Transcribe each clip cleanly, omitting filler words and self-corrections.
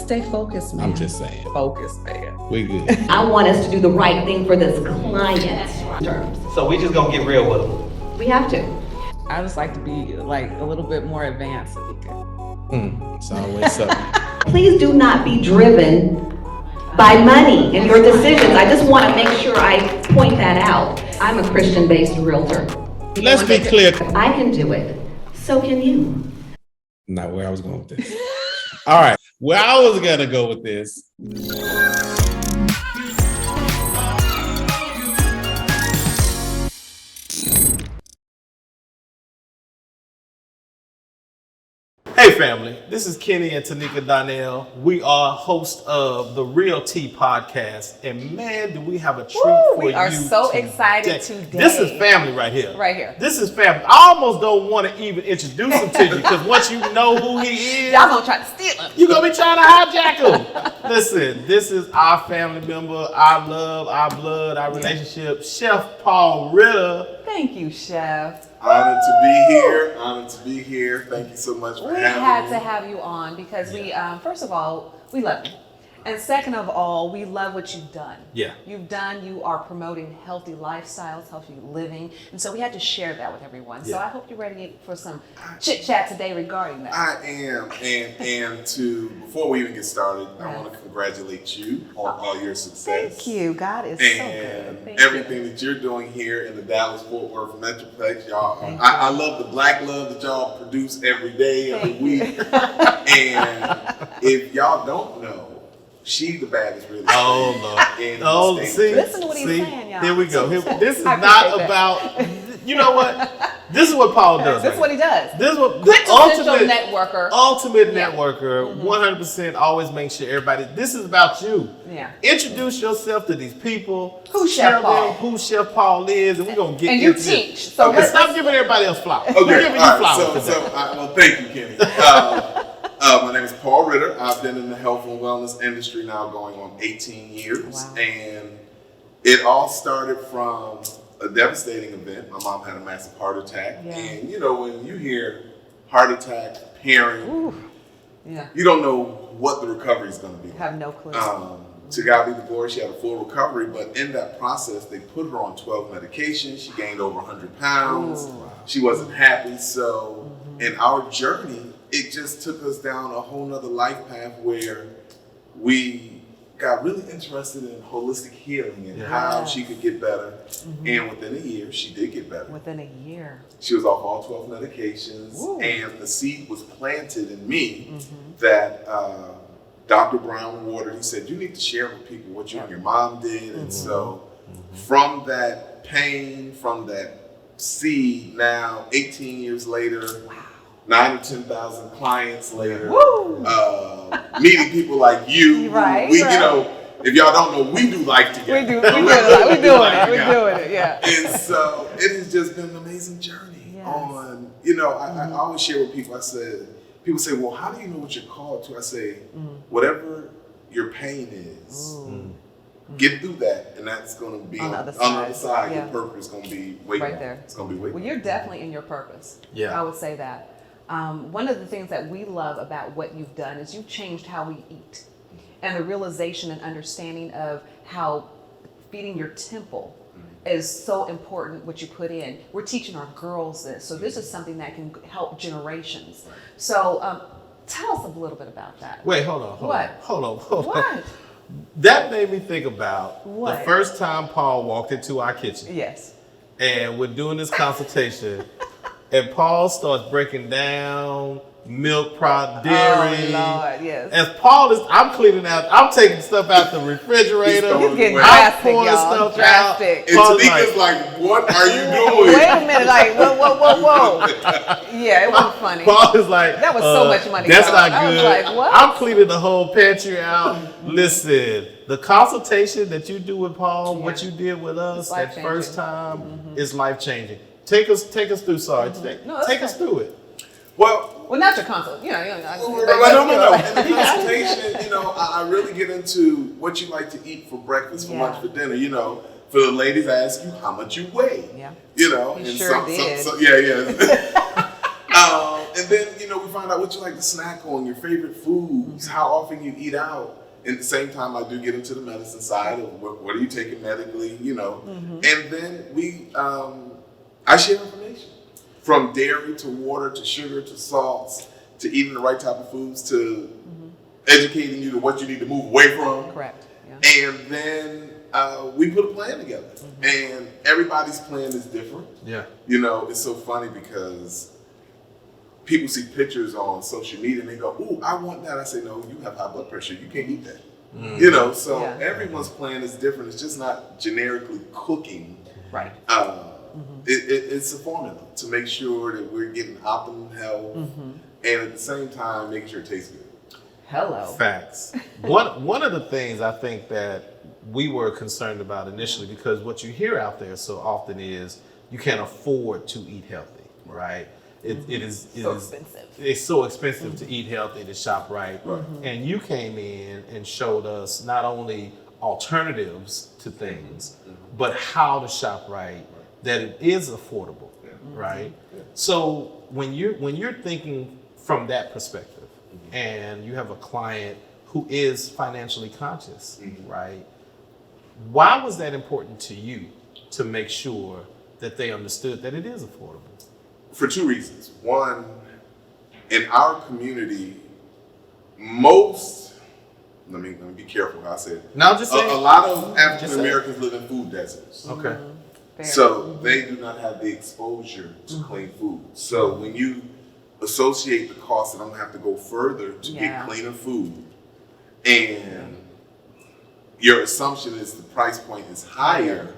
stay focused, man. I'm just saying. Focused, man. We good. I want us to do the right thing for this client. So we just gonna get real with them. We have to. I just like to be like a little bit more advanced if you could. It's always something. Please do not be driven by money in your decisions. I just want to make sure I point that out. I'm a Christian-based realtor. Let's be clear. I can do it. So can you. Not where I was going with this. All right. Where I was going to go with this. Hey family, this is Kenny and Tanika Donnell. We are hosts of the Real Tea Podcast, and man, do we have a treat for you. We are so excited today. This is family right here. Right here. This is family. I almost don't want to even introduce him to you because once you know who he is, Y'all gonna try to steal him. you're gonna be trying to hijack him. Listen, this is our family member, our love, our blood, our relationship, Chef Paul Ritter. Thank you, Chef. Honored to be here. Honored to be here. Thank you so much for We having had me. to have you on because we, first of all, we love you. And second of all, we love what you've done. Yeah. You are promoting healthy lifestyles, healthy living. And so we had to share that with everyone. So I hope you're ready for some chit chat today regarding that. I am. And before we even get started, I want to congratulate you on all your success. Thank you. God is so good. And Thank everything you. that you're doing here in the Dallas-Fort Worth Metroplex, y'all. I love the black love that y'all produce every day, every week. And if y'all don't know, she the baddest real estate. Oh Lord. in the Oh, state. see, Listen to what he's saying, y'all. Here we go. This is I not appreciate about. You know what? This is what Paul does. That's what he does. This is what the Quintessential ultimate networker. Ultimate networker. 100% always make sure everybody. This is about you. Yeah. Introduce yourself to these people. Who's Share Chef Paul? them who Chef Paul is, and we're gonna get And you into this. teach. So Okay, stop giving everybody else flowers. Okay, We're giving you all right, flowers so, today. well, thank you, Kenny. My name is Paul Ritter. I've been in the health and wellness industry now going on 18 years. Wow. And it all started from a devastating event. My mom had a massive heart attack. Yeah. And you know, when you hear heart attack, parent, Yeah. you don't know what the recovery is going to be like. Have no clue. To God be the glory, she had a full recovery, but in that process, they put her on 12 medications. She gained over 100 pounds. She wasn't happy. So in our journey, it just took us down a whole nother life path where we got really interested in holistic healing and how she could get better. And within a year, she did get better. Within a year. She was off all 12 medications, and the seed was planted in me that Dr. Brown watered. He said, you need to share with people what you and your mom did. And so from that pain, from that seed, now 18 years later, 9 or 10,000 clients later, meeting people like you. Right, we, right. you know, if y'all don't know, we do life together. We doing it, yeah. And so it has just been an amazing journey. On, you know, I always share with people, people say, well, how do you know what you're called to? I say, whatever your pain is, get through that, and that's going to be on the other side. Yeah. Your purpose is going to be waiting. Right there. It's going to be waiting. Well, you're definitely in your purpose. Yeah. I would say that. One of the things that we love about what you've done is you've changed how we eat, and the realization and understanding of how feeding your temple is so important, what you put in. We're teaching our girls this. So this is something that can help generations. So tell us a little bit about that. Wait, hold on. Hold on. What? That made me think about What? the first time Paul walked into our kitchen. Yes. And we're doing this consultation, and Paul starts breaking down milk product, dairy. Oh, Lord, yes. As Paul is, I'm cleaning out, I'm taking stuff out the refrigerator. He's getting I'm drastic, pouring y'all. stuff Drastic. out. And Paul's Tanika's like, what are you doing? Wait a minute, like, whoa. Yeah, it was funny. Paul is like, That was so much money, That's y'all. not I was good. like, what? I'm cleaning the whole pantry out. Listen, the consultation that you do with Paul, what you did with us that life-changing. first time is life changing. Take us through. Sorry, No, that's take us okay. through it. Well, not your consult. You know. No. In the consultation, you know, I really get into what you like to eat for breakfast, for lunch, for dinner. You know, for the ladies, I ask you how much you weigh. Yeah. You know, You and sure did. yeah. And then, we find out what you like to snack on, your favorite foods, how often you eat out. At the same time, I do get into the medicine side of what are you taking medically, And then I share information from dairy to water to sugar to salts to eating the right type of foods to educating you to what you need to move away from. Correct. Yeah. And then we put a plan together. And everybody's plan is different. Yeah. It's so funny because people see pictures on social media and they go, "Ooh, I want that." I say, "No, you have high blood pressure. You can't eat that." So everyone's plan is different. It's just not generically cooking. Right. It's a formula to make sure that we're getting optimum health and at the same time making sure it tastes good. Hello. Facts. One of the things I think that we were concerned about initially, because what you hear out there so often is you can't afford to eat healthy, right? It is Expensive. It's so expensive to eat healthy, to shop right. And you came in and showed us not only alternatives to things, but how to shop right, that it is affordable, right? So when you're thinking from that perspective, and you have a client who is financially conscious, right? Why was that important to you to make sure that they understood that it is affordable? For two reasons. One, in our community, let me be careful how I say it. No, just say a lot of African Americans live in food deserts. Okay. So they do not have the exposure to clean food. So when you associate the cost that I'm gonna have to go further to get cleaner food, and your assumption is the price point is higher,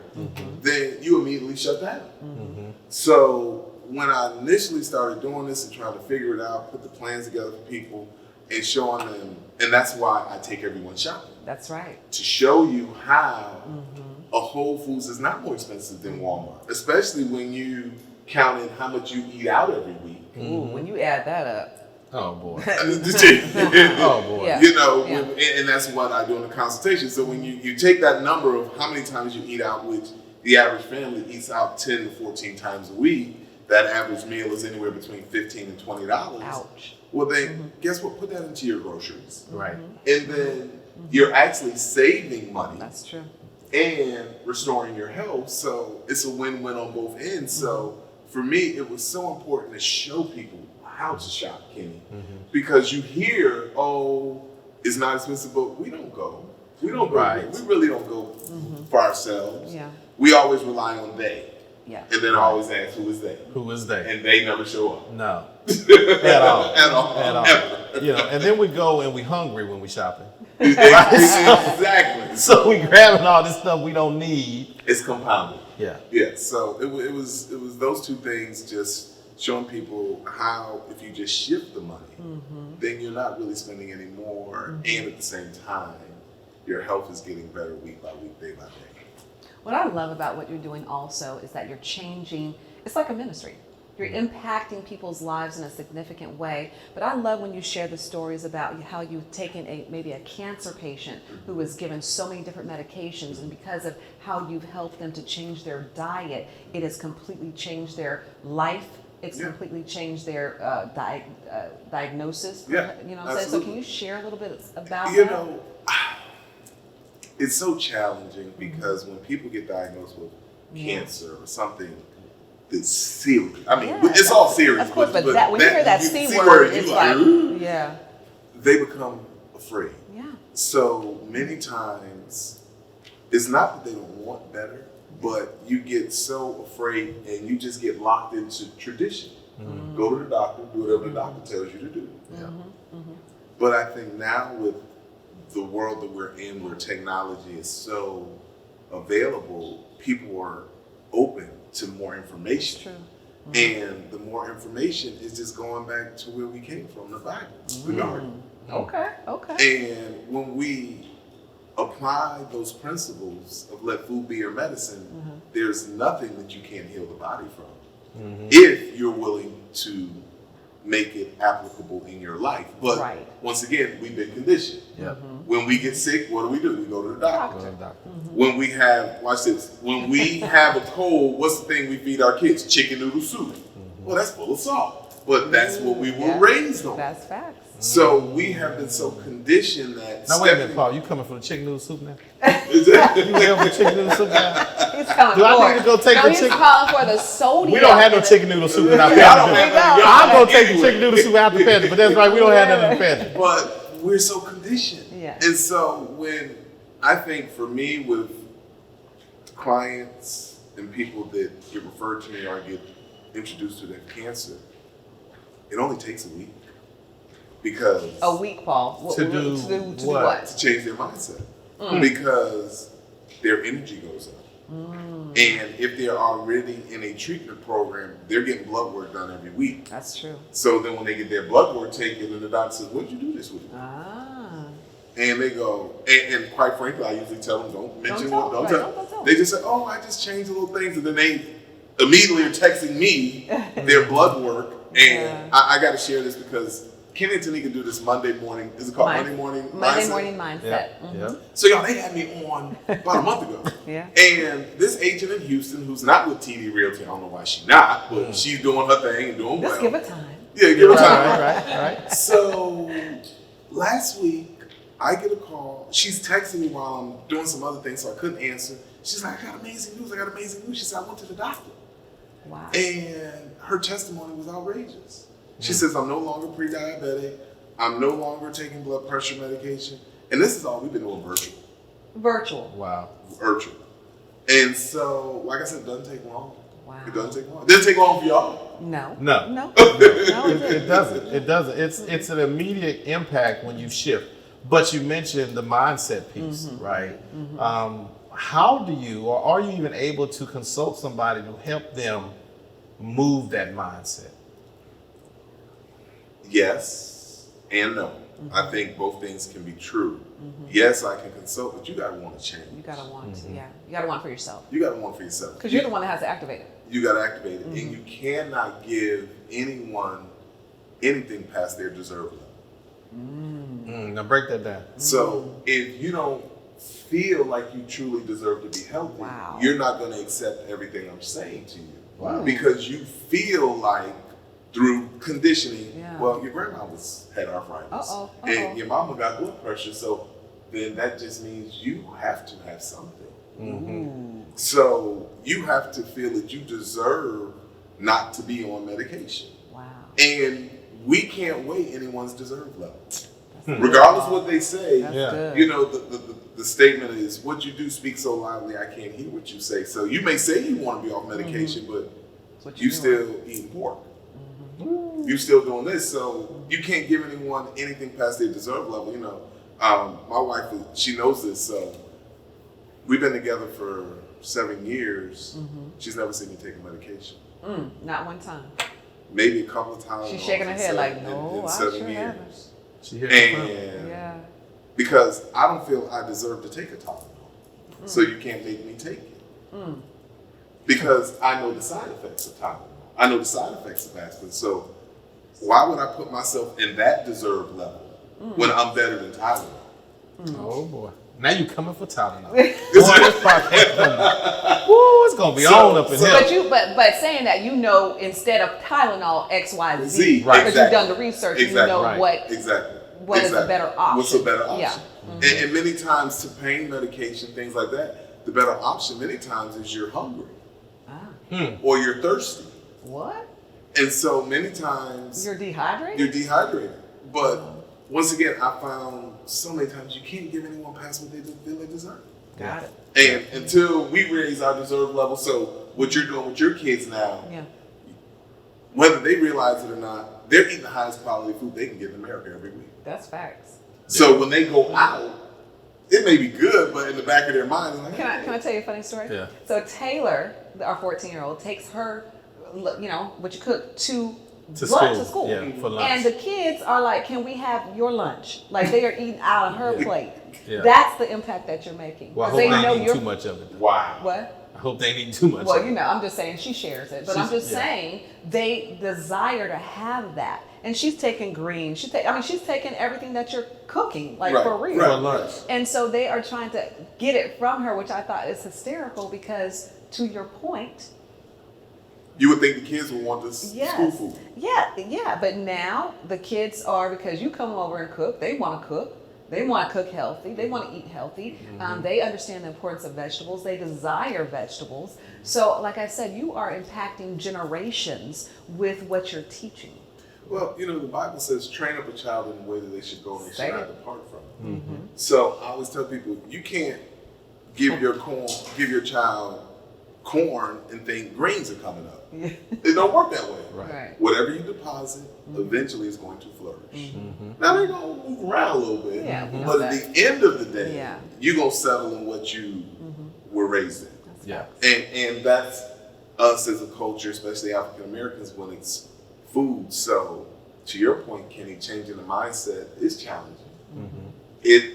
then you immediately shut down. So when I initially started doing this and trying to figure it out, put the plans together for people and showing them, and that's why I take everyone shopping. That's right. To show you how a Whole Foods is not more expensive than Walmart, especially when you count in how much you eat out every week. Ooh, when you add that up. Oh boy. Oh boy. Yeah. And that's what I do in the consultation. So when you take that number of how many times you eat out, which the average family eats out 10 to 14 times a week, that average meal is anywhere between $15 and $20. Ouch. Well, then guess what? Put that into your groceries. Right. And then you're actually saving money. That's true. And restoring your health. So it's a win-win on both ends. So for me, it was so important to show people how to shop, Kenny. Because you hear, oh, it's not expensive, but we don't go. We don't go. Right. We really don't go for ourselves. Yeah. We always rely on they. Yeah. And then I always ask, who is they? Who is they? And they never show up. No. At all. At all. At all. Ever. And then we go and we hungry when we shopping. Exactly. So we grabbing all this stuff we don't need. It's compounded. Yeah. Yeah. So it was those two things, just showing people how if you just shift the money, then you're not really spending any more, and at the same time, your health is getting better week by week, day by day. What I love about what you're doing also is that you're changing, it's like a ministry. You're impacting people's lives in a significant way. But I love when you share the stories about how you've taken maybe a cancer patient who was given so many different medications, and because of how you've helped them to change their diet, it has completely changed their life. It's completely changed their diagnosis. Yeah, you know what I'm saying? So can you share a little bit about You that? know, it's so challenging because when people get diagnosed with cancer or something that's serious, I mean, it's all serious. Of course, but that, when you hear that C word, it's like, they become afraid. Yeah. So many times, it's not that they don't want better, but you get so afraid and you just get locked into tradition. Go to the doctor, do whatever the doctor tells you to do. But I think now with the world that we're in, where technology is so available, people are open to more information. True. And the more information is just going back to where we came from, the Bible, the garden. Okay. And when we apply those principles of let food be your medicine, there's nothing that you can't heal the body from if you're willing to make it applicable in your life. But once again, we've been conditioned. When we get sick, what do? We go to the doctor. When we have, watch this, when we have a cold, what's the thing we feed our kids? Chicken noodle soup. Well, that's full of salt. but that's what we were Yeah. raised on. That's facts. So we have been so conditioned that. Now wait a minute, Paul. You coming for the chicken noodle soup now? Is that- You here for the chicken noodle soup now? He's coming Do I for need it. to go take no, the he's chicken- calling for the sodium. We don't have no chicken noodle soup in our I don't pantry. have that. I'm gonna take the chicken noodle soup out the pantry, but that's right. We don't have that in the pantry. But we're so conditioned. Yeah. And so when I think for me with clients and people that get referred to me or I get introduced to their cancer, it only takes a week. Because A week, Paul. To do to what? to change their mindset. Because their energy goes up. And if they're already in a treatment program, they're getting blood work done every week. That's true. So then when they get their blood work taken and the doctor says, "What did you do this week?" Ah. And they go, and quite frankly, I usually tell them, don't mention tell what, don't them, right, tell. don't tell. They just say, "Oh, I just changed little things," and then they immediately are texting me their blood work. And I got to share this because Kenny and Tanika do this Monday morning. Is it called Monday morning? Monday Mindset? morning mindset. Yeah. Yeah. So y'all, they had me on about a month ago. Yeah. And this agent in Houston, who's not with TD Realty, I don't know why she's not, but she's doing her thing and doing well. Just give it time. Yeah, give her time. Right. So last week, I get a call. She's texting me while I'm doing some other things, so I couldn't answer. She's like, I got amazing news. She said, I went to the doctor. Wow. And her testimony was outrageous. She says, I'm no longer pre-diabetic. I'm no longer taking blood pressure medication. And this is all we've been doing Virtual. Wow. virtual. And so, like I said, it doesn't take long. Wow. It doesn't take long. It doesn't take long for y'all. No. No. No. It doesn't. It doesn't. It's an immediate impact when you shift. But you mentioned the mindset piece, right? How do you, or are you even able to consult somebody to help them move that mindset? Yes and no. I think both things can be true. Yes, I can consult, but you gotta want to change. You gotta want to, yeah. You gotta want for yourself. You gotta want for yourself. Because you're the one that has to activate it. You gotta activate it, and you cannot give anyone anything past their deserve level. Now break that down. So if you don't feel like you truly deserve to be healthy, Wow. you're not going to accept everything I'm saying to you. Wow. Because you feel like through conditioning, Yeah. well, your grandma had arthritis, Uh-oh. and your mama got blood pressure, so then that just means you have to have something. So you have to feel that you deserve not to be on medication. Wow. And we can't weigh anyone's deserve level. Regardless of what they say, That's Yeah. good. you know, the statement is, what you do speak so loudly, I can't hear what you say. So you may say you want to be off medication, but That's what you you're still eating pork. You still doing this. So you can't give anyone anything past their deserve level. You know, my wife, she knows this. So we've been together for 7 years. She's never seen me take a medication. Not one time. Maybe a couple of times. She's shaking her head like, no, in I 7 sure years. haven't. She hears And Yeah. because I don't feel I deserve to take a Tylenol. So you can't make me take it. Because I know the side effects of Tylenol. I know the side effects of aspirin. So why would I put myself in that deserve level when I'm better than Tylenol? Oh boy. Now you coming for Tylenol. Boy, this podcast it's gonna be on up in here. But saying that, you know, instead of Tylenol, X, Y, Z. Z, right. Because you've done the research and you know Right. what Exactly. what is a better option. What's a better option? Yeah. And many times to pain medication, things like that, the better option many times is you're hungry or you're thirsty. What? And so many times You're dehydrated? you're dehydrated. But once again, I found so many times you can't give anyone past what they feel they deserve. Got it. And until we raise our deserve level, so what you're doing with your kids now, Yeah. whether they realize it or not, they're eating the highest quality food they can get in America every week. That's facts. So when they go out, it may be good, but in the back of their mind, it's like, Can I tell you a funny story? Yeah. So Taylor, our 14-year-old, takes her, you know, what you cook to school. Yeah, for lunch. And the kids are like, can we have your lunch? Like they are eating out of her plate. Yeah. That's the impact that you're making. Well, I 'Cause hope they they know ain't eating you're too much of it. wow. What? I hope they ain't eating too much Well, of it. you know, I'm just saying she shares it, but I'm just saying they desire to have that. And she's taking greens. She's taking everything that you're cooking, like Right, for real. right. For lunch. And so they are trying to get it from her, which I thought is hysterical because, to your point, You would think the kids would want this school Yes. food. Yeah. But now the kids are, because you come over and cook, they want to cook. They want to cook healthy. They want to eat healthy. They understand the importance of vegetables. They desire vegetables. So, like I said, you are impacting generations with what you're teaching. Well, you know, the Bible says, train up a child in the way that they should go and they Say should not it. depart from it. So I always tell people, you can't give your child corn and think greens are coming up. It don't work that way. Right. Whatever you deposit, eventually is going to flourish. Now they're going to move around a little bit, Yeah, we know but at that. the end of the day, Yeah. you're going to settle in what you were raised in. Yeah. And that's us as a culture, especially African Americans, when it's food. So to your point, Kenny, changing the mindset is challenging.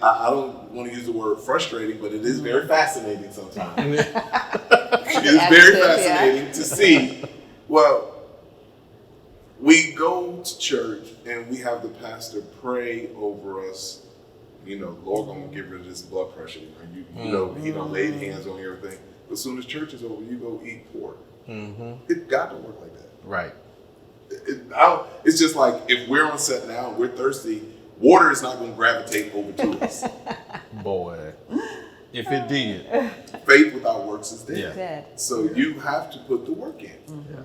I don't want to use the word frustrating, but it is very fascinating sometimes. It is very fascinating to see. Well, we go to church and we have the pastor pray over us. You know, Lord gonna get rid of this blood pressure. You know, he don't lay hands on everything. But as soon as church is over, you go eat pork. It got to work like that. Right. It's just like if we're on set now and we're thirsty, water is not going to gravitate over to us. Boy, if it did. Faith without works is dead. Yeah. Dead. So you have to put the work in.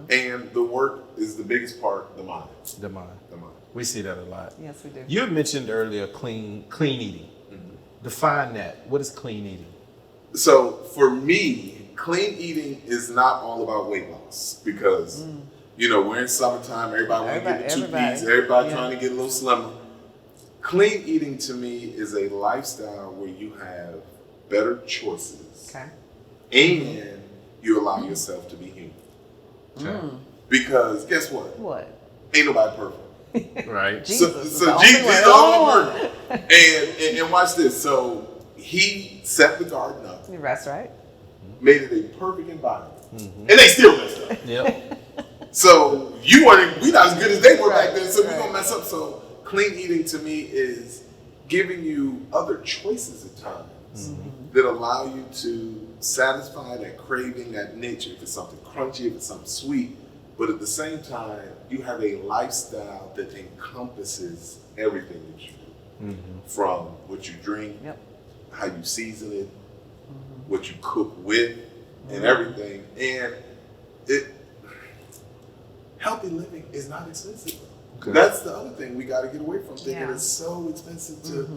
And the work is the biggest part, the mind. The mind. The mind. We see that a lot. Yes, we do. You had mentioned earlier clean eating. Define that. What is clean eating? So for me, clean eating is not all about weight loss because, you know, we're in summertime, everybody want to get the 2 piece, everybody trying to get a little slimmer. Clean eating to me is a lifestyle where you have better choices Okay. and you allow yourself to be human. Okay. Because guess what? What? Ain't nobody perfect. Right. Jesus. So is Jesus the is the only only person. And watch this. So he set the garden up, one. That's right. made it a perfect environment, and they still messed up. Yep. So we not as good as they were back then, so we're Right. gonna mess up. So clean eating to me is giving you other choices at times that allow you to satisfy that craving, that niche, if it's something crunchy, if it's something sweet, but at the same time, you have a lifestyle that encompasses everything that you do. From what you drink, Yep. how you season it, what you cook with, and everything. And healthy living is not expensive. Okay. That's the other thing we got to get away from, thinking Yeah. it's so expensive to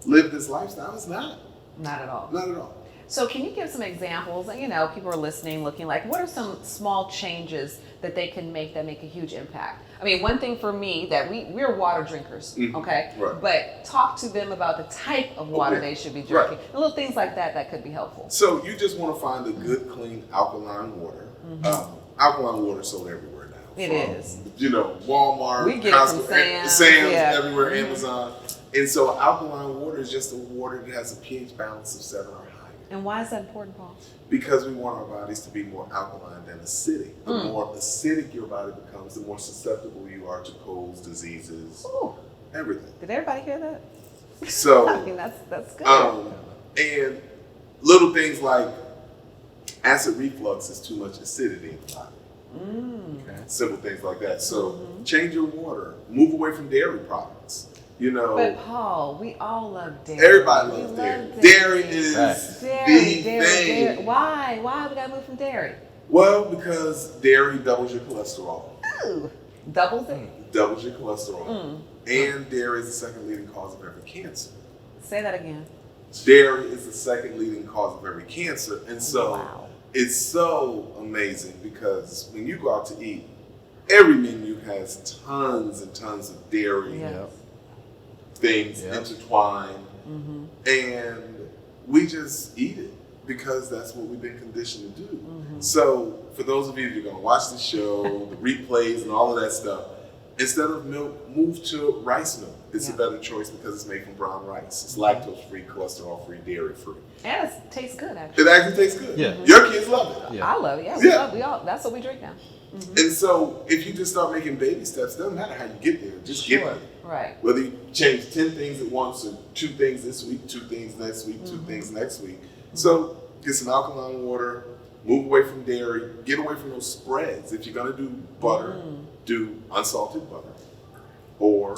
live this lifestyle. It's not. Not at all. Not at all. So can you give some examples? You know, people are listening, looking like, what are some small changes that they can make that make a huge impact? I mean, one thing for me that we're water drinkers, okay? Right. But talk to them about the type of water they should be drinking. Right. Little things like that could be helpful. So you just want to find a good, clean alkaline water. Alkaline water is sold everywhere now. It is. You know, Walmart, We get it from Costco, Sam's, yeah. everywhere, Amazon. And so alkaline water is just a water that has a pH balance of 7 or higher. And why is that important, Paul? Because we want our bodies to be more alkaline than acidic. The more acidic your body becomes, the more susceptible you are to colds, diseases, Ooh, everything. did everybody hear that? So, I mean, that's good. and little things like acid reflux is too much acidity in the body. Okay. Simple things like that. So change your water. Move away from dairy products. You know, But Paul, we all love dairy. everybody We loves love dairy. Dairy is Right. Dairy, the dairy, thing. dairy. Why we gotta move from dairy? Well, because dairy doubles your cholesterol. Ooh, doubles it. Doubles your cholesterol. And dairy is the second leading cause of every cancer. Say that again. Dairy is the second leading cause of every cancer. And so Wow. it's so amazing because when you go out to eat, every menu has tons and tons of dairy Yes. things Yep. intertwined. And we just eat it because that's what we've been conditioned to do. So for those of you that are going to watch the show, the replays and all of that stuff, instead of milk, move to rice milk. It's a better choice because it's made from brown rice. It's lactose-free, cholesterol-free, dairy-free. And it tastes good, actually. It actually tastes good. Yeah. Your kids love it. Yeah. I love it. Yeah, Yeah. we all. That's what we drink now. And so if you just start making baby steps, it doesn't matter how you get there. Just get there. Right. Whether you change 10 things at once or 2 things this week, 2 things next week, 2 things next week. So get some alkaline water, Move away from dairy. Get away from those spreads. If you're gonna do butter, do unsalted butter or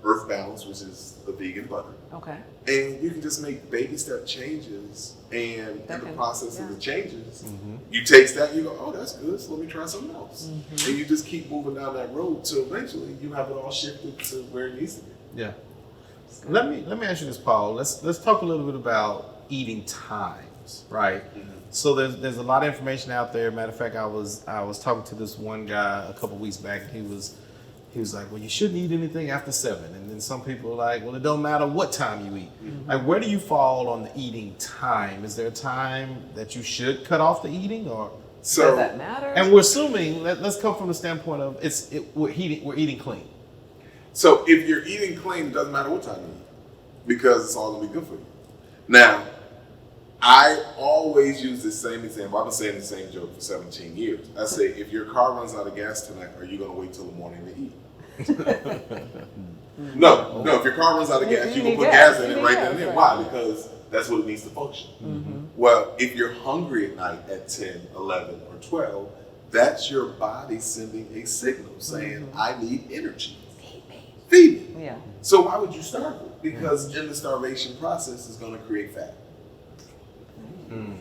Earth Balance, which is the vegan butter. Okay. And you can just make baby step changes, and in the process of the changes, you taste that and you go, oh, that's good, so let me try something else. And you just keep moving down that road till eventually you have it all shifted to where it needs to be. Yeah. Let me ask you this, Paul. Let's talk a little bit about eating times, right? So there's a lot of information out there. Matter of fact, I was talking to this one guy a couple weeks back, and he was like, well, you shouldn't eat anything after 7. And then some people are like, well, it don't matter what time you eat. Like, where do you fall on the eating time? Is there a time that you should cut off the eating, or Does that matter? And we're assuming, let's come from the standpoint of we're eating clean. So if you're eating clean, it doesn't matter what time you eat, because it's all gonna be good for you. Now, I always use the same example. I've been saying the same joke for 17 years. I say, if your car runs out of gas tonight, are you gonna wait till the morning to eat? No. If your car runs out of gas, you can put gas in it right then and there. Why? Because that's what it needs to function. Well, if you're hungry at night at 10, 11, or 12, that's your body sending a signal saying, I need energy. Feed me. Yeah. So why would you starve it? Because in the starvation process, it's going to create fat. Okay.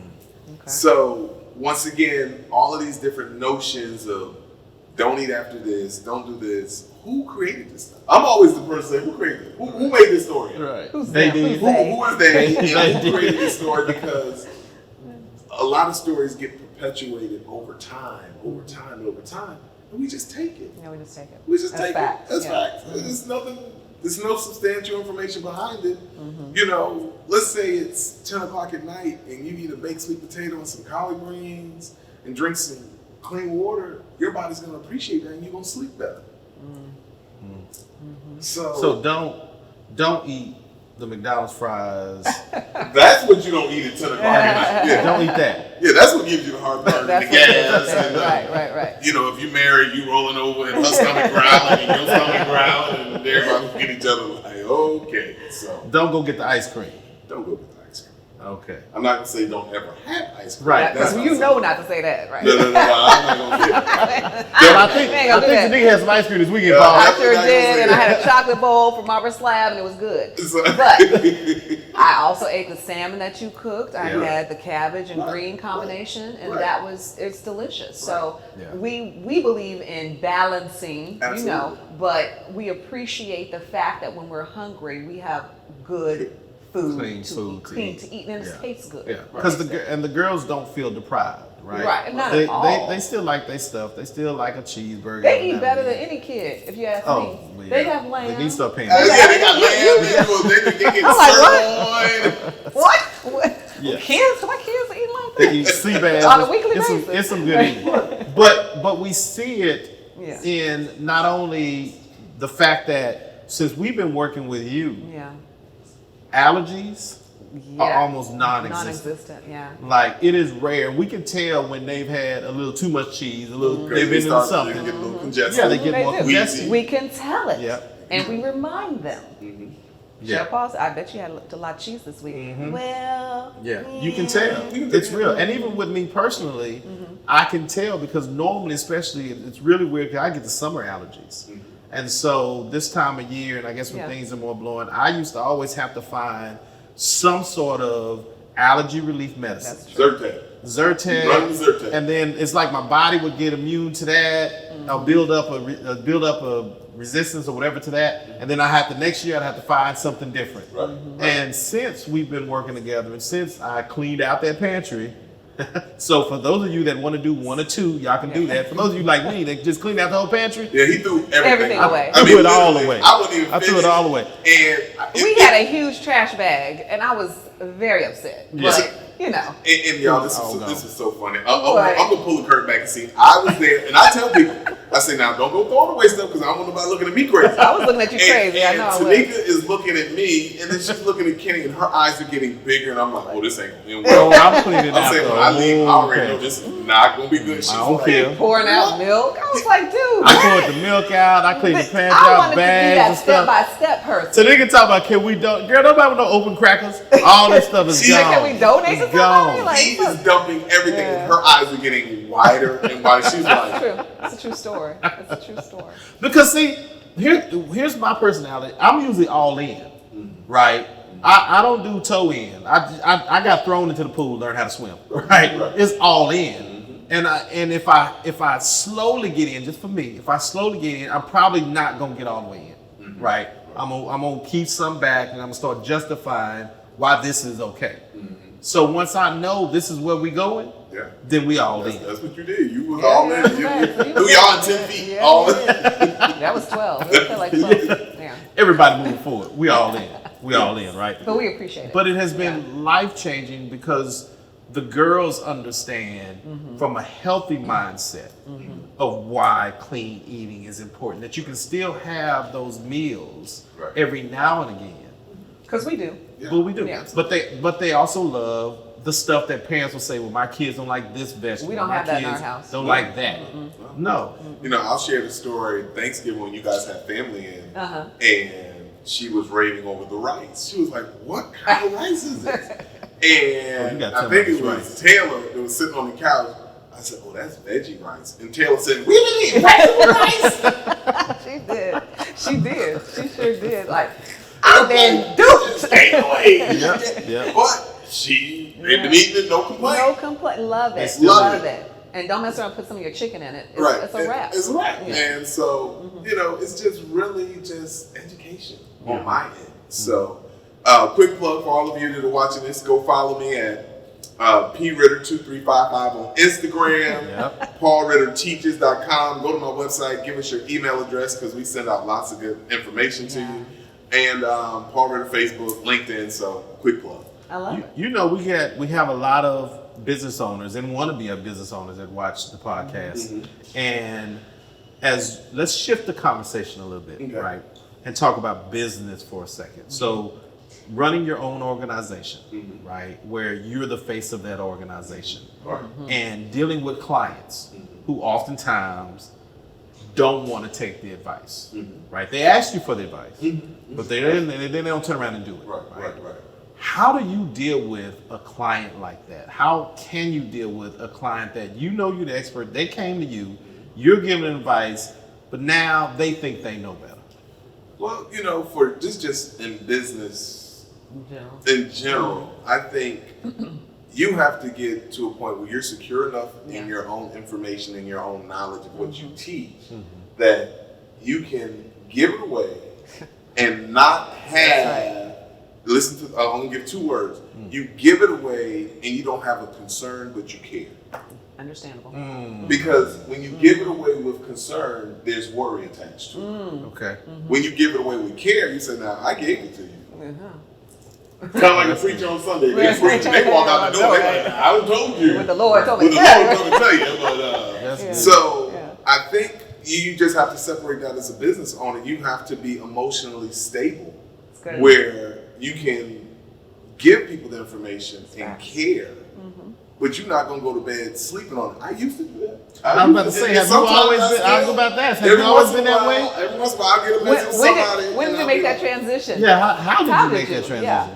So once again, all of these different notions of don't eat after this, don't do this. Who created this stuff? I'm always the person saying, who created it? Who made this story? Right. Who's They them? did. Who's they? Who is they? And who created this story? Because a lot of stories get perpetuated over time, and we just take it. Yeah, we just take it. We just That's take fact. it. That's Yeah. fact. There's nothing. There's no substantial information behind it. You know, let's say it's 10 o'clock at night and you eat a baked sweet potato and some collard greens and drink some clean water. Your body's gonna appreciate that and you're gonna sleep better. So don't eat the McDonald's fries. That's what you don't eat at 10 o'clock at night. Yeah. Don't eat that. Yeah, that's what gives you the heartburn and the gas. And, Right. you know, if you married, you rolling over and her stomach growling and your stomach growling and everybody look at each other like, okay, so Don't go get the ice cream. don't go get the ice cream. Okay. I'm not gonna say don't ever have ice cream. Right. That's You know not to say that, right? No, I'm not gonna get it. But I think ain't gonna do that. Sadiq had some ice cream this weekend, Yeah. Paul. I sure I'm not gonna did, say and I that. had a chocolate bowl from Arbor Slab, and it was good. So- But I also ate the salmon that you cooked. I Yeah. had the cabbage and Right, green combination, and right. it's delicious. So Yeah. we believe in balancing, Absolutely. but we appreciate the fact that when we're hungry, we have good food Clean to food eat, to clean eat. to eat, and it Yeah. tastes good. Yeah, because the girls don't feel deprived, right? Right, not they, at all. They still like their stuff. They still like a cheeseburger. They every eat now better and than then. any kid, if you ask Oh, me. well, They yeah. have lamb. They need to start paying. Yeah, they got lamb. They get I'm like, sirloin. What? Yeah. Kids? My kids eat like They that? eat sea bass. On a weekly it's basis. it's some good eating. But we see it Yeah. in not only the fact that since we've been working with you, Yeah. allergies are Yeah. almost non-existent. Non-existent, yeah. Like, it is rare. We can tell when they've had a little too much cheese, a little They they've been into start to something. get a little congested. Yeah, they get They more do. congested. We can tell it. Yep. And we remind them. Yeah. Chef Paul, I bet you had a lot of cheese this week. Well, Yeah, you can tell. It's real. And even with me personally, I can tell because normally, especially, it's really weird because I get the summer allergies. And so this time of year, and I guess when Yeah. things are more blowing, I used to always have to find some sort of allergy relief medicine. That's true. Zyrtec. Run the Zyrtec, Zyrtec. and then it's like my body would get immune to that. I'll build up a resistance or whatever to that, and then next year I'd have to find something different. Right. And since we've been working together, and since I cleaned out that pantry, so for those of you that want to do 1 or 2, y'all can do that. For those of you like me that just cleaned out the whole pantry, Yeah, he threw everything, Everything away. I threw it all literally, away. I wouldn't even I threw it finish. all away. And We had a huge trash bag, and I was very upset. Yeah. But, you know. And y'all, this Oh, no. is so funny. What? I'm gonna pull the curtain back and see. I was there, and I tell people, I say, now don't go throwing away stuff because I don't want nobody looking at me crazy. I was looking at you crazy. I And know I was. Tanika is looking at me, and then she's looking at Kenny, and her eyes are getting bigger, and I'm like, oh, this ain't going to end So well. I'm cleaning I'm out saying, the when I leave, I already okay. know this is not gonna be good. She's I don't like, care. Pouring out milk. I was like, dude. I poured the milk out. I cleaned the pants I out, wanted to be bags that and step stuff. by step person. So they can talk about, can we don't? Girl, nobody want no open crackers. All this stuff is See, gone. can we donate It's to somebody? gone. Like, he is dumping everything. Yeah. Her eyes are getting wider and wider. She's It's like, true. It's a true story. It's a true story. Because see, here's my personality. I'm usually all in, right? I don't do toe in. I got thrown into the pool, learned how to swim, right? It's all in. And if I slowly get in, just for me, if I slowly get in, I'm probably not gonna get all the way in, right? I'm gonna keep some back, and I'm gonna start justifying why this is okay. So once I know this is where we going, yeah. then we all in. That's what you did. You was all in. that's You, right. So you threw was y'all in in. 10 feet. Yeah, all yeah. in. That was 12. It felt like 12. Yeah. Everybody moving forward. We all in. We all in, right? But we appreciate it. But it has been life-changing because the girls understand from a healthy mindset of why clean eating is important. That you can still have those meals Right. every now and again. Because we do. But we do. Yeah. But they also love the stuff that parents will say, well, my kids don't like this vegetable. We don't my have that in our kids house. Don't like that. No. You know, I'll share the story Thanksgiving when you guys had family in, Uh-huh. and she was raving over the rice. She was like, "What kind of rice is this?" you And gotta I tell think me it this was rice. Taylor that was sitting on the couch. I said, "Oh, that's veggie rice." And Taylor said, "We didn't eat vegetable rice." She did. She did. She sure did. Like, I've been duped. Stay away. Yep. But she ended up eating it, no complaint. No complaint. Love it. Love Love it. it. And don't mess around and put some of your chicken in it. It's, Right. it's a wrap. It's a wrap. Yeah. And so, you know, it's just really just education on my end. So, quick plug for all of you that are watching this, go follow me at pritter2355 on Instagram, Yep. paulritterteaches.com. Go to my website, give us your email address because we send out lots of good information to you. And Paul Ritter Facebook, LinkedIn, so quick plug. I love it. You know, we have a lot of business owners and want to be a business owners that watch the podcast. And let's shift the conversation a little bit, Okay. right? And talk about business for a second. So running your own organization, right? Where you're the face of that organization. And dealing with clients who oftentimes don't want to take the advice, right? They ask you for the advice, but then they don't turn around and do it. Right. How do you deal with a client like that? How can you deal with a client that you know you're the expert, they came to you, you're giving advice, but now they think they know better? Well, you know, for just in business in general, I think you have to get to a point where you're secure enough in your own information and your own knowledge of what you teach that you can give it away and not have, listen to, I'll only give 2 words. You give it away and you don't have a concern, but you care. Understandable. Because when you give it away with concern, there's worry attached to it. Okay. When you give it away with care, you say, "Now I gave it to you." Kind of like a preacher on Sunday. They preach and they walk out the door. They like, "I done told you." What the Lord told me. What the Lord told me to tell you. But That's good. so Yeah. I think you just have to separate that as a business owner. You have to be emotionally stable, It's good. where you can give people the information and Facts. care. But you're not gonna go to bed sleeping on it. I used to do that. I'm about to say, have you always been, I was about to ask, have you always been that way? Every once in a while, I'll get a message from somebody. When did and you I'll make be that like, transition? Yeah, how did How you did make you? that transition? Yeah.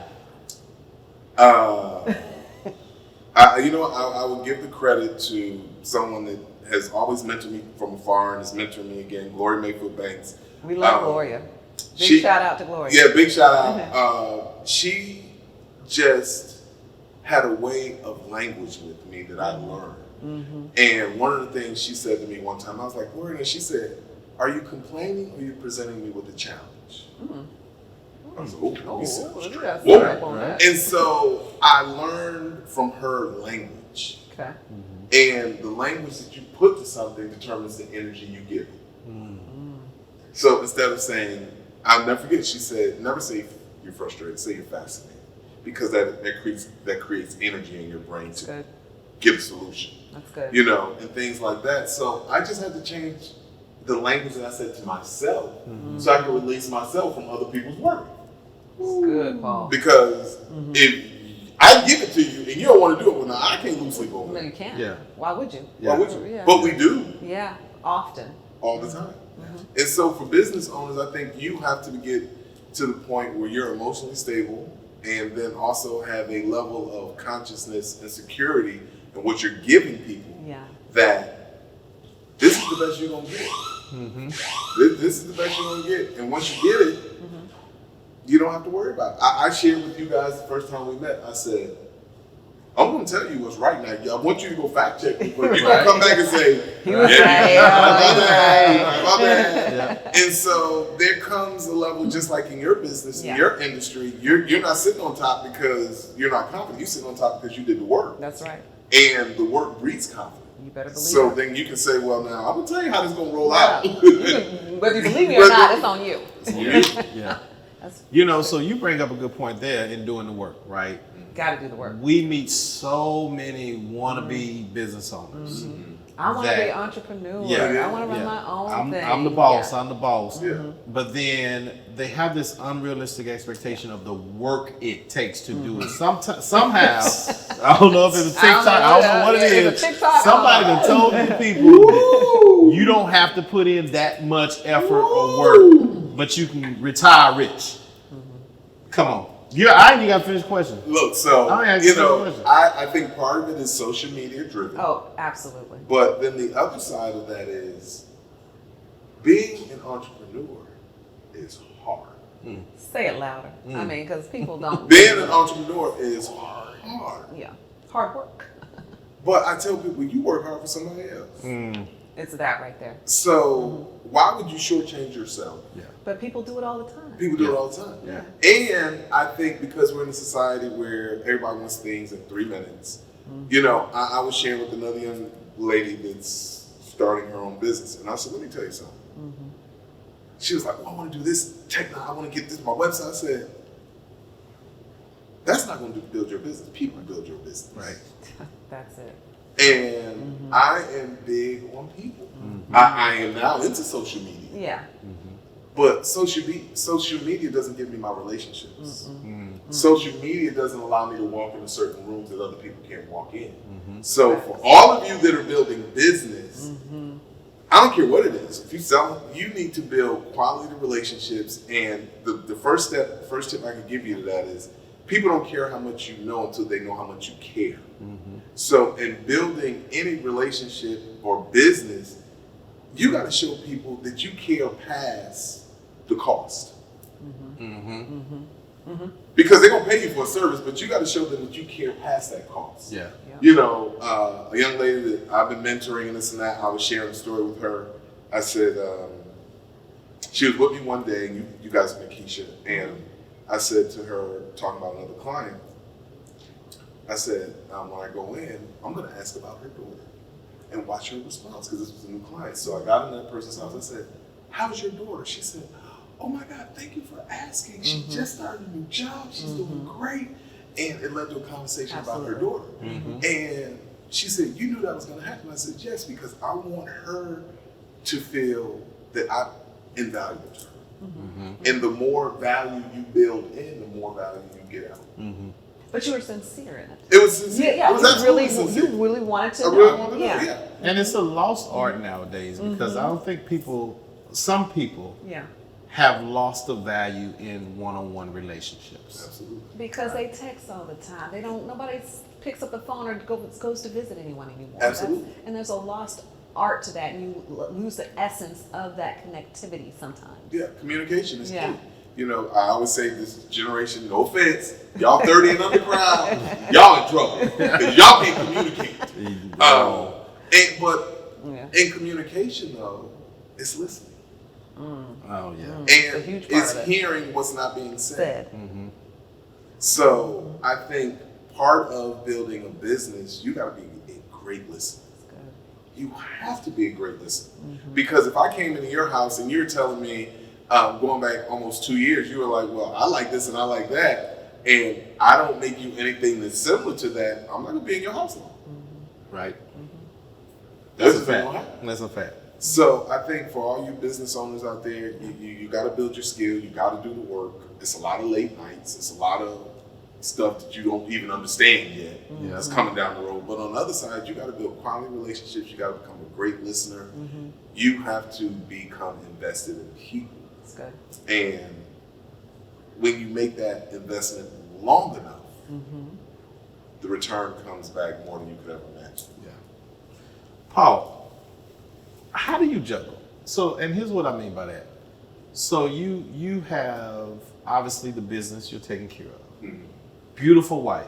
you know, I would give the credit to someone that has always mentored me from afar and is mentoring me again, Gloria Mayfield Banks. We love Gloria. Big she- shout out to Gloria. Yeah, big shout out. She just had a way of language with me that I learned. And one of the things she said to me one time, I was like, Gloria, and she said, "Are you complaining or are you presenting me with a challenge?" I was like, Oh, you said you straight. got Whoa. set up on that. And so I learned from her language. Okay. And the language that you put to something determines the energy you give it. So instead of saying, I'll never forget, she said, never say you're frustrated, say you're fascinated. Because that creates energy in your brain to Good. get a solution. That's good. You know, and things like that. So I just had to change the language that I said to myself so I could release myself from other people's work. Good, Paul. Because if I give it to you, and you don't want to do it. Well, now I can't lose sleep over No, it. you can't. Yeah. Why would you? Yeah. Why would you? Yeah. But we do Yeah, often. all the time. And so for business owners, I think you have to get to the point where you're emotionally stable and then also have a level of consciousness and security in what you're giving people Yeah. that this is the best you're going to get. This is the best you're going to get. And once you get it, you don't have to worry about it. I shared with you guys the first time we met, I said, I'm going to tell you what's right now. I want you to go fact check me, but you're going to come back and say, He was right. my bad. And so there comes a level, just like in your business, in your industry, you're not sitting on top because you're not confident. You're sitting on top because you did the work. That's right. And the work breeds confidence. You better believe So it. then you can say, well, now I'm going to tell you how this is going to roll out. Whether you believe me or not, it's on you. Yeah. So you bring up a good point there in doing the work, right? Got to do the work. We meet so many wannabe business owners. I want to that- be an entrepreneur. Yeah, I want to run my own thing. I'm the boss. Yeah. I'm the boss. Yeah. But then they have this unrealistic expectation of the work it takes to do it. Somehow, I don't know if it's a TikTok. I don't know what it It's is. a TikTok. Somebody done told you people you don't have to put in that much effort or work, but you can retire rich. Come on. I ain't even got to finish the question. Look, so, I think part of it is social media driven. Oh, absolutely. But then the other side of that is being an entrepreneur is hard. Say it louder. I mean, because people don't. Being an entrepreneur is hard. Yeah. Hard work. But I tell people, you work hard for somebody else. It's that right there. So why would you shortchange yourself? Yeah. But people do it all the time. People do it all the time. Yeah. And I think because we're in a society where everybody wants things in 3 minutes, I was sharing with another young lady that's starting her own business. And I said, let me tell you something. She was like, well, I want to do this I want to get this on my website. I said, that's not going to build your business. People build your business. Right. That's it. And I am big on people. I am now into social media. Yeah. But social media doesn't give me my relationships. Social media doesn't allow me to walk into certain rooms that other people can't walk in. So for all of you that are building business, I don't care what it is. If you sell, you need to build quality relationships. And the first tip I can give you to that is people don't care how much you know until they know how much you care. So in building any relationship or business, you got to show people that you care past the cost. Because they're going to pay you for a service, but you got to show them that you care past that cost. Yeah. A young lady that I've been mentoring and this and that, I was sharing a story with her. I said, she was with me one day, and you guys met Keisha, and I said to her, talking about another client, I said, when I go in, I'm going to ask about her daughter and watch her response, because this was a new client. So I got in that person's house. I said, how's your daughter? She said, oh my God, thank you for asking. She just started a new job. She's doing great. And it led to a conversation about her daughter. And she said, you knew that was going to happen. I said, yes, because I want her to feel that I'm invaluable to her. And the more value you build in, the more value you get out. But you were sincere in it. It was sincere. Yeah, It was absolutely you sincere. really wanted to I know. really wanted to know, yeah. And it's a lost art nowadays because I don't think some people Yeah. have lost the value in one-on-one relationships. Absolutely. Because they text all the time. Nobody picks up the phone or goes to visit anyone anymore. Absolutely. And there's a lost art to that, and you lose the essence of that connectivity sometimes. Yeah, communication is Yeah. key. I always say this generation, no offense, y'all 30 and under crowd, y'all in trouble because y'all can't communicate. But in communication though, it's listening. Oh yeah. And It's a huge part it's of it. hearing what's not being said. Said. So I think part of building a business, you got to be a great listener. You have to be a great listener. Because if I came into your house and you're telling me, going back almost 2 years, you were like, well, I like this and I like that, and I don't make you anything that's similar to that, I'm not going to be in your house long. Right. That's That's a fact. That's a fact. So I think for all you business owners out there, you got to build your skill. You got to do the work. It's a lot of late nights. It's a lot of stuff that you don't even understand yet Yeah. that's coming down the road. But on the other side, you got to build quality relationships. You got to become a great listener. You have to become invested in people. That's good. And when you make that investment long enough, the return comes back more than you could ever imagine. Yeah. Paul, how do you juggle? So, and here's what I mean by that. So you have obviously the business you're taking care of. Beautiful wife.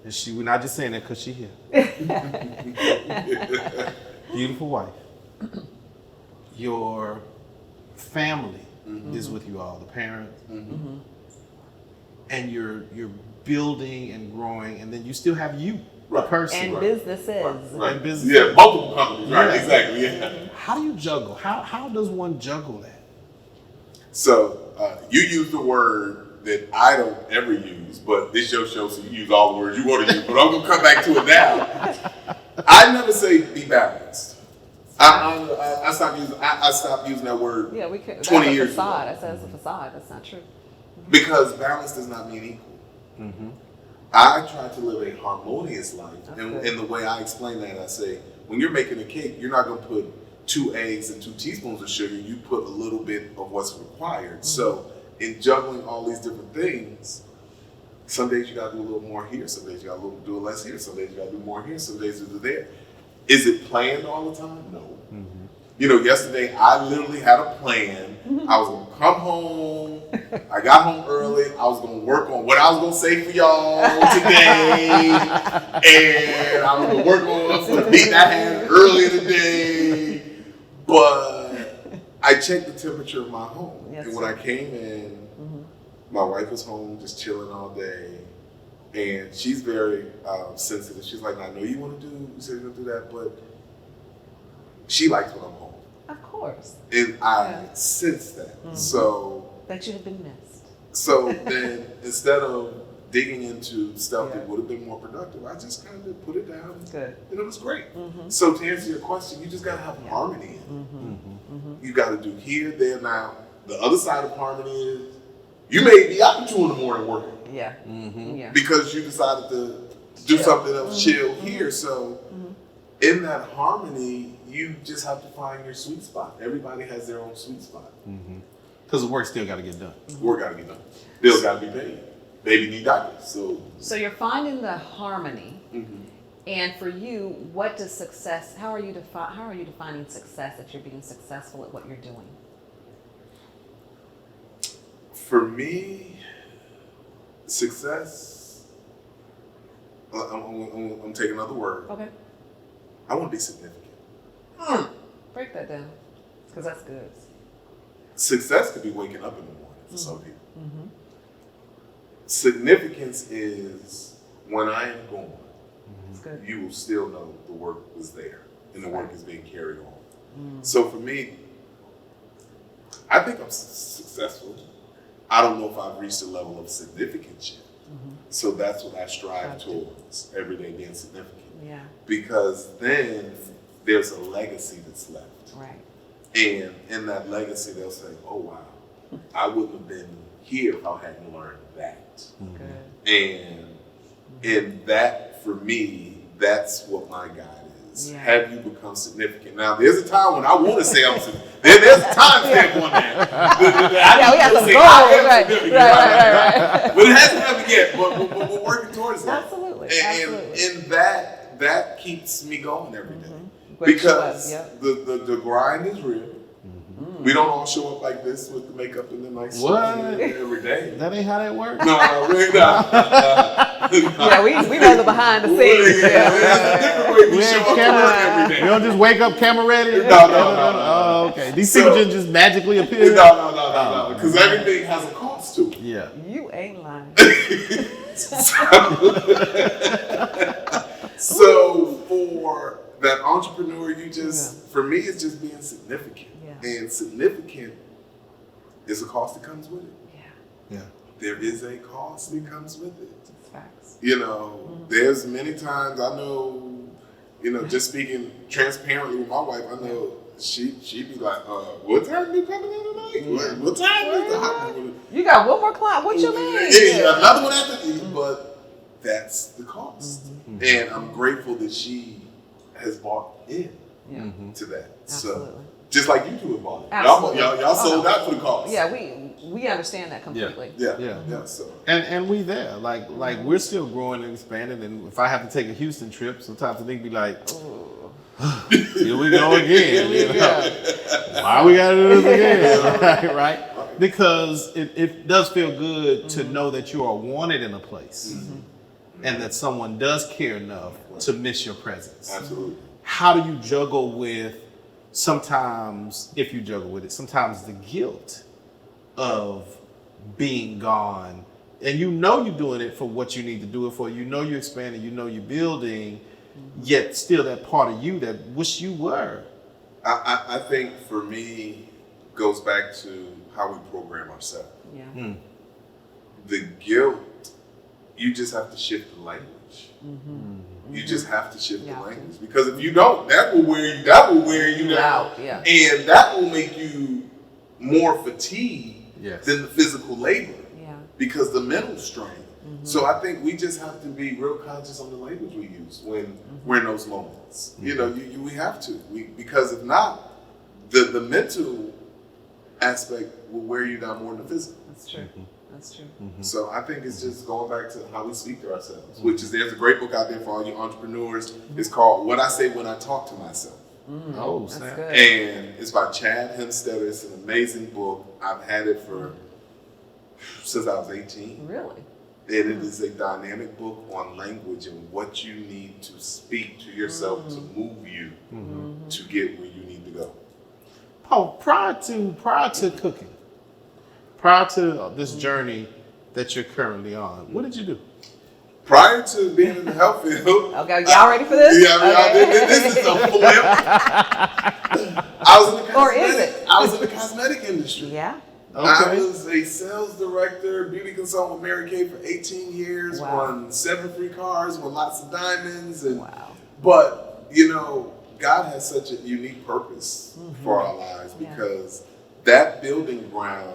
And we're not just saying that because she's here. Beautiful wife. Your family is with you all, the parents. And you're building and growing, and then you still have you, the person. And businesses. Right. And business. Yeah, multiple companies. Right, Yeah. exactly. Yeah. How do you juggle? How does one juggle that? So you use the word that I don't ever use, but this your show, so you use all the words you want to use. But I'm gonna come back to it now. I never say be balanced. I stopped using that word. Yeah, we could. 20 That's a years facade. ago. I said it's a facade. That's not true. Because balance does not mean equal. I try to live a harmonious life, and the way I explain that, I say, when you're making a cake, you're not gonna put 2 eggs and 2 teaspoons of sugar. You put a little bit of what's required. So in juggling all these different things, some days you gotta do a little more here, some days you gotta do less here, some days you gotta do more here, some days you do there. Is it planned all the time? No. You know, yesterday I literally had a plan. I was gonna come home. I got home early. I was gonna work on what I was gonna say for y'all today, and I was gonna work on the meeting I had earlier today. But I checked the temperature of my home, and when I came in, my wife was home just chilling all day, and she's very sensitive. She's like, "I know you want to do. You said you're gonna do that, but." She likes when I'm home. Of course. And I sense that. So That you have been missed. so then instead of digging into stuff that would have been more productive, I just kind of put it down. Good. And it was great. So to answer your question, you just gotta have harmony in it. You gotta do here, there, now. The other side of harmony is you may be up at 2 in the morning working. Yeah. Yeah. Because you decided to do something else chill here. So in that harmony, you just have to find your sweet spot. Everybody has their own sweet spot. Because the work still got to get done. Work got to get done. Bills got to be paid. Baby need diapers. So you're finding the harmony. And for you, what does success? How are you defining success? That you're being successful at what you're doing. For me, success. I'm taking another word. Okay. I want to be significant. Break that down, because that's good. Success could be waking up in the morning for some people. Significance is when I am gone, That's good. you will still know the work was there and the work is being carried on. So for me, I think I'm successful. I don't know if I've reached a level of significance yet. So that's what I strive towards every day, being significant. Yeah. Because then there's a legacy that's left. Right. And in that legacy, they'll say, oh, wow, I wouldn't have been here if I hadn't learned that. Good. And in that, for me, that's what my guide is. Yeah. Have you become significant? Now, there's a time when I want to say I'm significant. There's a time stamp on that. Yeah, we got some goals. Right. But it hasn't happened yet, but we're working towards that. Absolutely. And that keeps me going every day. Great Because show up, the grind is real. We don't all show up like this with the makeup and the nice What? every day. That ain't how that works. No, really not. Yeah, we rather behind the scenes. There's a different way we We show ain't up to camera. work every You day. don't just wake up camera ready. No. Oh, okay. These So- people just magically appear. No. Because everything has a cost to it. Yeah. You ain't lying. So for that entrepreneur, you just, for me, it's just being significant. Yeah. And significant is a cost that comes with it. Yeah. Yeah. There is a cost that comes with it. It's facts. You know, there's many times I know, just speaking transparently with my wife, I know she'd be like, what time you coming in tonight? What time is the hot? You got one more client. What you mean? Yeah, another one after you, but that's the cost. And I'm grateful that she has bought in to that. Absolutely. So just like you two have bought it. Absolutely. Y'all sold out for the cost. Yeah, we understand that completely. Yeah. So And we there, like we're still growing and expanding. And if I have to take a Houston trip, sometimes the nigga be like, here we go again. You know? Why we gotta do this again? right? Because it does feel good to know that you are wanted in a place, and that someone does care enough to miss your presence. absolutely. How do you juggle with sometimes, if you juggle with it, sometimes the guilt of being gone, and you know you're doing it for what you need to do it for, you know you're expanding, you know you're building, yet still that part of you that wish you were. I think for me goes back to how we program ourselves. Yeah. The guilt, you just have to shift the language. You just have to shift the language, because if you don't, that will wear you down. Out, yeah. And that will make you more fatigued Yes. than the physical labor, Yeah. because the mental strain. So I think we just have to be real conscious on the language we use when we're in those moments. You know, we have to, because if not, the mental aspect will wear you down more than the physical. That's true. That's true. So I think it's just going back to how we speak to ourselves, which is, there's a great book out there for all you entrepreneurs. It's called What I Say When I Talk to Myself. Oh, That's snap. good. And it's by Chad Hemstetter. It's an amazing book. I've had it since I was 18. Really? And it is a dynamic book on language and what you need to speak to yourself to move you to get where you need to go. Paul, prior to cooking, prior to this journey that you're currently on, what did you do? Prior to being in the health field, Okay, y'all ready for this? yeah, I mean, Okay. this is a flip. I was in the Or is cosmetic. it? I was in the cosmetic industry. Yeah. I Okay. was a sales director, beauty consultant with Mary Kay for 18 years, Wow. won 7 free cars, won lots of diamonds. And, Wow. But, you know, God has such a unique purpose for our lives, because that building ground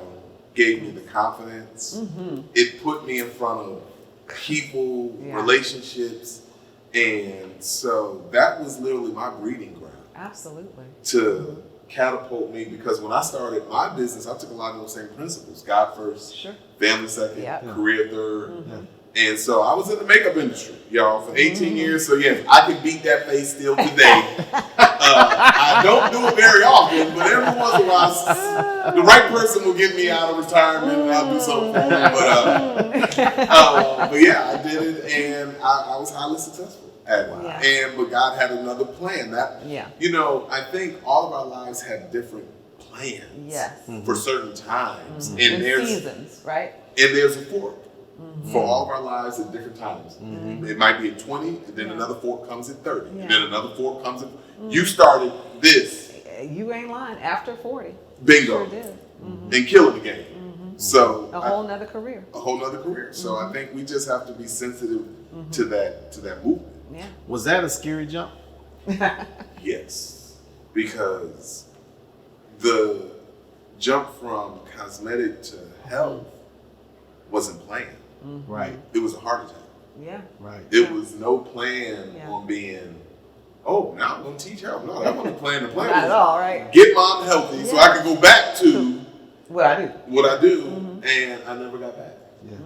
gave me the confidence. It put me in front of people, relationships. And so that was literally my breeding ground Absolutely. to catapult me, because when I started my business, I took a lot of those same principles. God first, Sure. family second, Yep. career third. And so I was in the makeup industry, y'all, for 18 years. So yes, I can beat that face still today. I don't do it very often, but every once in a while, the right person will get me out of retirement and I'll do something for them. But yeah, I did it, and I was highly successful at it. Yeah. But God had another plan. You know, I think all of our lives have different plans Yes. for certain times, And there's seasons, right? and there's a fork for all of our lives at different times. It might be at 20, and then another fork comes at 30, and then another fork comes at. You started this, You ain't lying. After 40. bingo, Sure did. and killing the game. So A whole nother career. a whole nother career. So I think we just have to be sensitive to that movement. Yeah. Was that a scary jump? Yes, because the jump from cosmetic to health wasn't planned. Right, It was a heart attack. Yeah. right. It was no plan Yeah. on being, oh, now I'm going to teach health. No, that wasn't the plan. The plan Not at was all, right? get mom healthy so I could go back to What I do. what I do, and I never got back. Yeah.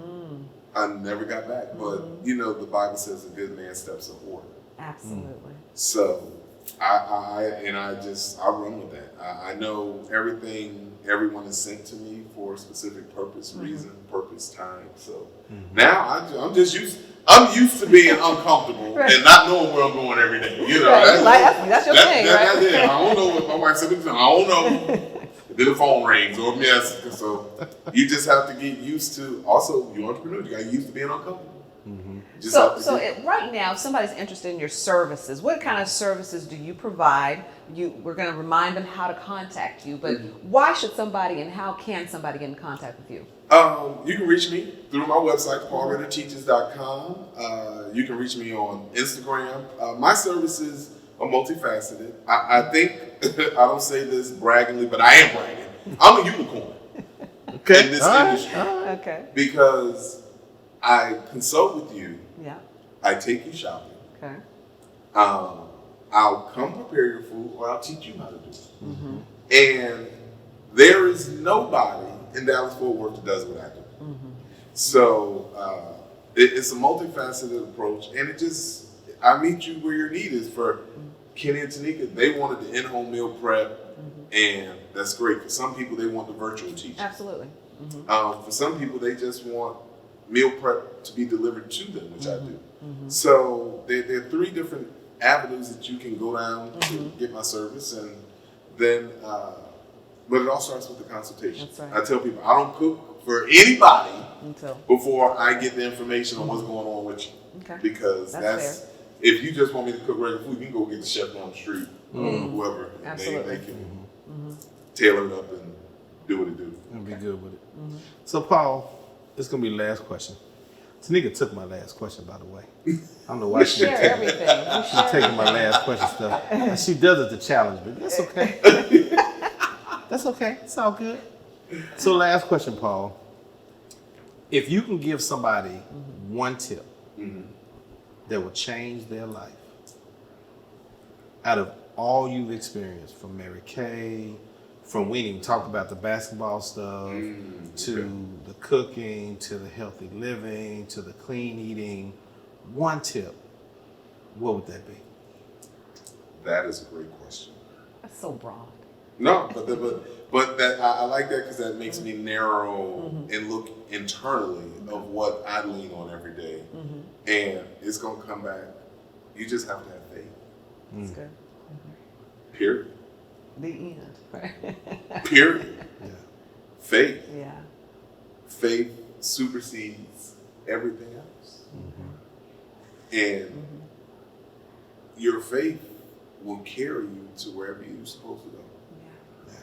I never got back. But, you know, the Bible says a good man steps in order. Absolutely. So I run with that. I know everyone is sent to me for a specific purpose, reason, purpose, time. So now I'm used to being uncomfortable and not knowing where I'm going every day. You know, Right. That's your thing, right? That's it. I don't know what my wife said. I don't know. Then the phone rings or yes. So you just have to get used to. Also, you're an entrepreneur. You got used to being uncomfortable. Just have to get- Right now, if somebody's interested in your services, what kind of services do you provide? We're going to remind them how to contact you, but why should somebody and how can somebody get in contact with you? You can reach me through my website, paulrennerteaches.com. You can reach me on Instagram. My services are multifaceted. I think I don't say this braggingly, but I am bragging. I'm a unicorn Okay. in this All right. industry Okay. because I consult with you. Yeah. I take you shopping. Okay. I'll come prepare your food, or I'll teach you how to do it. And there is nobody in Dallas-Fort Worth that does what I do. So it's a multifaceted approach, and I meet you where your need is. For Kenny and Tanika, they wanted the in-home meal prep, and that's great. For some people, they want the virtual teaching. Absolutely. For some people, they just want meal prep to be delivered to them, which I do. So there are 3 different avenues that you can go down to get my service, and then, but it all starts with the consultation. That's right. I tell people I don't cook for anybody Until. before I get the information on what's going on with you, Okay. because That's that's if you just want me to cook regular food, you can go get the chef down the street or whoever. And Absolutely. they can tailor it up and do what it do. And be good with it. So, Paul, this is gonna be the last question. Tanika took my last question, by the way. I don't know why she's Share everything. taking my last question stuff. And she does it to challenge me. That's okay. That's okay. It's all good. So, last question, Paul. If you can give somebody one tip that will change their life out of all you've experienced, from Mary Kay, from we didn't even talk about the basketball stuff, to the cooking, to the healthy living, to the clean eating, one tip, what would that be? That is a great question. That's so broad. No, but that I like that, because that makes me narrow and look internally of what I lean on every day, and it's gonna come back. You just have to have faith. That's good. Period. The end. Right. Period. Yeah. Faith. Yeah. Faith supersedes everything else, and your faith will carry you to wherever you're supposed to go.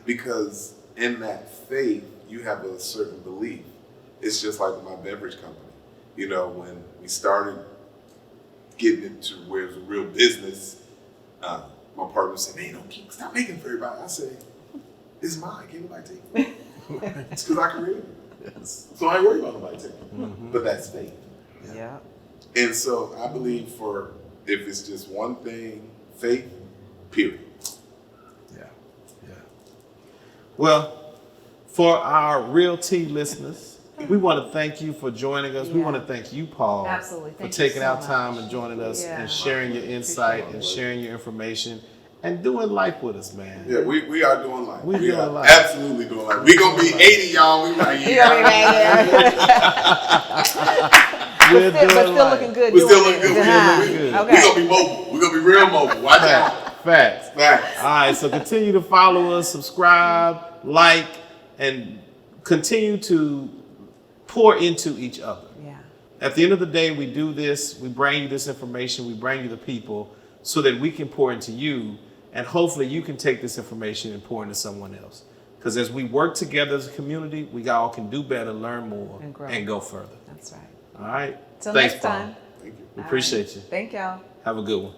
Because in that faith, you have a certain belief. It's just like my beverage company. You know, when we started getting into where it's a real business, my partner said, "Man, stop making it for everybody." I said, "It's mine. Can't nobody take it." It's because I created it. Yes. So I ain't worried about nobody taking it. But that's faith. Yeah. And so I believe if it's just one thing, faith, period. Yeah. Yeah. Well, for our Real Tea listeners, we want to thank you for joining us. We Yeah. want to thank you, Paul, Absolutely. for Thank you taking so out much. time and joining us Yeah. and sharing your insight and sharing your information and doing life with us, man. Yeah, we are doing life. We We doing are life. absolutely doing life. We're going to be 80, y'all. We like, You know what I mean? We're But still life. looking good. We're still doing looking it. good. Uh-huh. good. We're Okay. going to be mobile. We're going to be real mobile. Watch out. Facts. Facts. All right, so continue to follow us, subscribe, like, and continue to pour into each other. Yeah. At the end of the day, we do this, we bring you this information, we bring you the people so that we can pour into you, and hopefully you can take this information and pour into someone else. Because as we work together as a community, we all can do better, learn more, And grow. and go further. That's right. All right? Till Thanks, next Paul. time. Thank you. We appreciate you. Thank y'all. Have a good one.